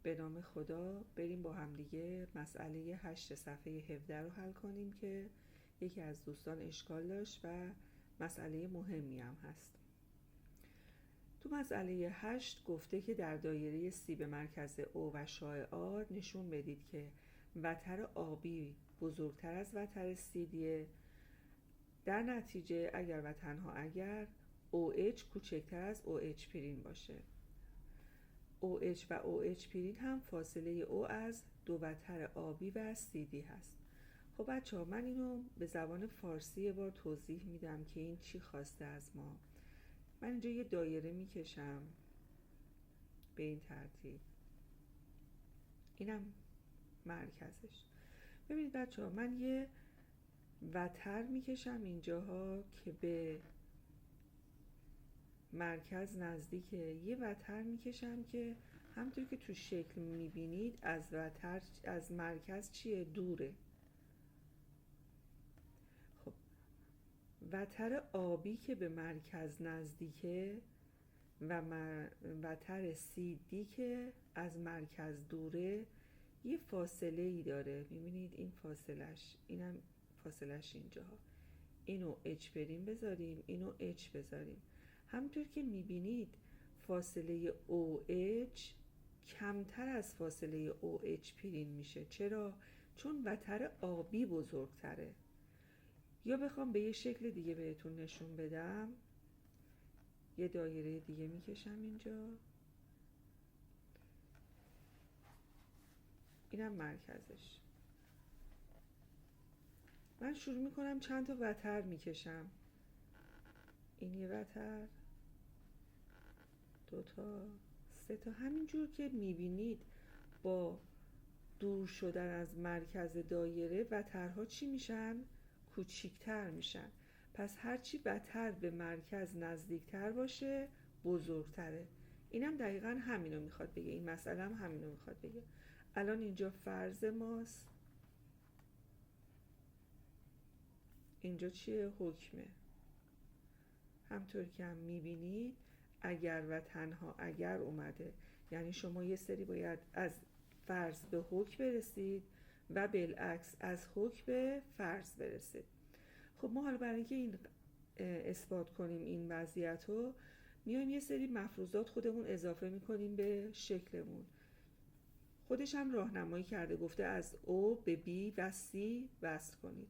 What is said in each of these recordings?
به نام خدا بریم با همدیگه مسئله 8 صفحه 17 رو حل کنیم که یکی از دوستان اشکال داشت و مسئله مهمی هم هست. تو مسئله 8 گفته که در دایره C به مرکز O و شعاع R نشون بدید که وتر آبی بزرگتر از وتر CD. در نتیجه اگر و تنها اگر OH کوچکتر از OH پرین باشه. OH و OH پرین هم فاصله O از دو وتر آبی و CD هست. خب بچه ها، من اینو به زبان فارسی یه بار توضیح میدم که این چی خواسته از ما. من اینجا یه دایره میکشم به این ترتیب، اینم مرکزش. ببینید بچه ها، من یه وتر میکشم اینجاها که به مرکز نزدیکه، یه وتر میکشم که همونطور که تو شکل میبینید از مرکز چیه؟ دوره. خب وتر آبی که به مرکز نزدیکه و وتر CD که از مرکز دوره یه فاصله ای داره. میبینید این فاصلش، اینم فاصلش اینجاها. اینو H بریم بذاریم، اینو H بذاریم. همونطور که میبینید فاصله OH کمتر از فاصله OH پرین میشه. چرا؟ چون وتر آبی بزرگتره. یا بخوام به یه شکل دیگه بهتون نشون بدم، یه دایره دیگه میکشم اینجا، اینم مرکزش. من شروع میکنم چند تا وتر میکشم. این یه وتر، دوتا، سه تا. همینجور که میبینید با دور شدن از مرکز دایره وترها چی میشن؟ کوچیکتر میشن. پس هرچی وتر به مرکز نزدیکتر باشه بزرگتره. اینم دقیقا همینو میخواد بگه، این مسئله هم همینو میخواد بگه. الان اینجا فرض ماست، اینجا چیه؟ حکمه. همطور که هم میبینید اگر و تنها اگر اومده، یعنی شما یه سری باید از فرض به حکم برسید و بالعکس از حکم به فرض برسید. خب ما حالا برای اینکه این اثبات کنیم این وضعیت رو، میایم یه سری مفروضات خودمون اضافه میکنیم به شکلمون. خودش هم راهنمایی کرده، گفته از O به B و C وصل کنید.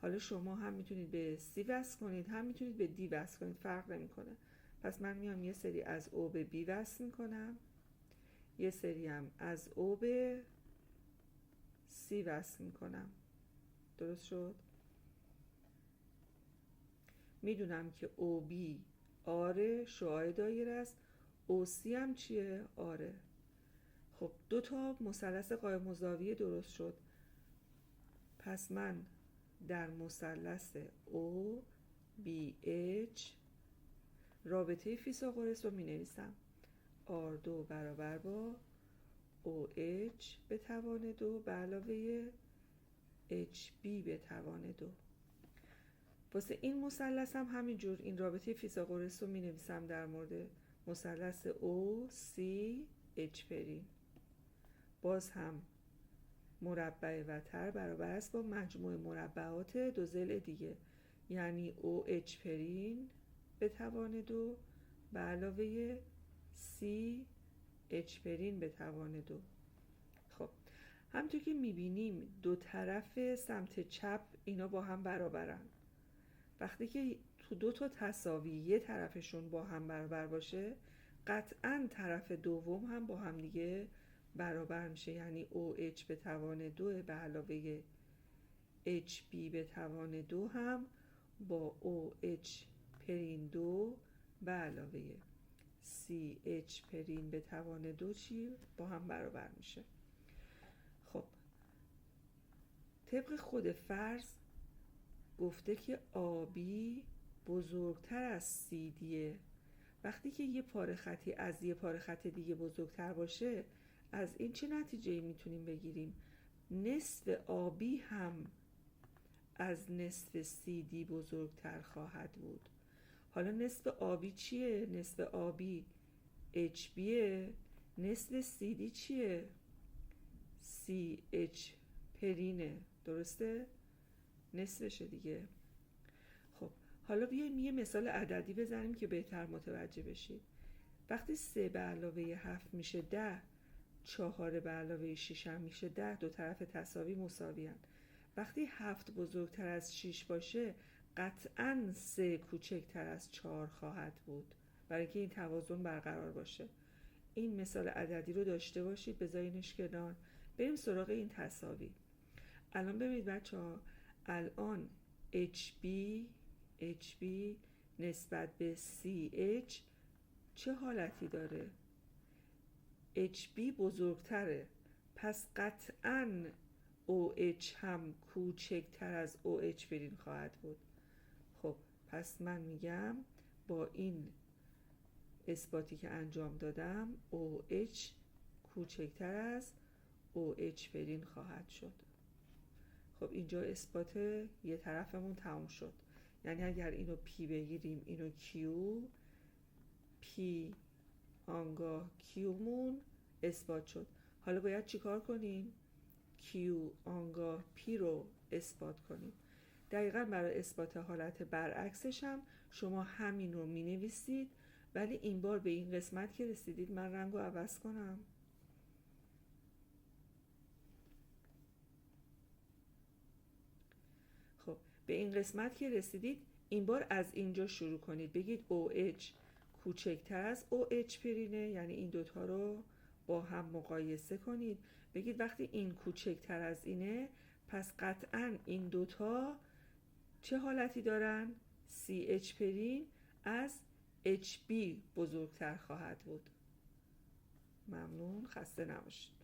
حالا شما هم میتونید به C وصل کنید، هم میتونید به D وصل کنید، فرق نمیکنه. پس من میام یه سری از O به B وصل میکنم، یه سری هم از O به C وصل میکنم. درست شد؟ میدونم که OB آره شعاع دایره است، OC هم چیه؟ آره. خب دو تا مثلث قائم الزاویه درست شد. پس من در مثلث OBH رابطه فیثاغورس رو می نویسم. R2 برابر با OH به توان 2 به علاوه HB به توان 2. واسه این مثلث هم همینجور این رابطه فیثاغورس رو می نویسم در مورد مثلث OCH پرین. باز هم مربع وتر برابر است با مجموع مربعات دو ضلع دیگه، یعنی OH پرین به توان 2 به علاوه CH پرین به توان 2. خب همونطور که میبینیم دو طرف سمت چپ اینا با هم برابرن. وقتی که تو دو تا تساوی یه طرفشون با هم برابر باشه، قطعاً طرف دوم هم با هم دیگه برابر میشه، یعنی OH به توان 2 به علاوه HB به توان 2 هم با OH پرین 2 به علاوه CH پرین به توان 2 چی؟ با هم برابر میشه. خب طبق خود فرض گفته که آبی بزرگتر از CDه. وقتی که یه پاره خطی از یه پاره خط دیگه بزرگتر باشه، از این چه نتیجه‌ای میتونیم بگیریم؟ نصف آبی هم از نصف CD بزرگتر خواهد بود. حالا نصف آبی چیه؟ نصف آبی HBه، نصف CD چیه؟ CH پرینه، درسته؟ نصفشه دیگه. خب حالا بیایم یه مثال عددی بزنیم که بهتر متوجه بشید. وقتی 3 به علاوه 7 میشه 10، 4 به علاوه 6 هم میشه 10، دو طرف تساوی مساویان. وقتی 7 بزرگتر از 6 باشه قطعاً 3 کوچکتر از 4 خواهد بود، برای اینکه این توازن برقرار باشه. این مثال عددی رو داشته باشید، بذارینش کنار. بریم سراغ این تساوی. الان ببینید بچه ها، الان HB نسبت به CH چه حالتی داره؟ HB بزرگتره، پس قطعاً OH هم کوچکتر از OH برین خواهد بود. خب پس من میگم با این اثباتی که انجام دادم OH کوچکتر از OH برین خواهد شد. خب اینجا اثبات یه طرفمون تموم شد. یعنی اگر اینو P بگیریم اینو Q، P آنگاه Q مون اثبات شد. حالا باید چیکار کنیم؟ Q آنگاه P رو اثبات کنیم. دقیقاً برای اثبات حالت برعکسش هم شما همین رو می نویسید، ولی این بار به این قسمت که رسیدید من رنگ رو عوض کنم. خب به این قسمت که رسیدید این بار از اینجا شروع کنید، بگید OH کوچکتر از OH پرینه، یعنی این دوتا رو با هم مقایسه کنید. بگید وقتی این کوچکتر از اینه پس قطعاً این دوتا چه حالتی دارن؟ CH پرین از HB بزرگتر خواهد بود. ممنون، خسته نباشید.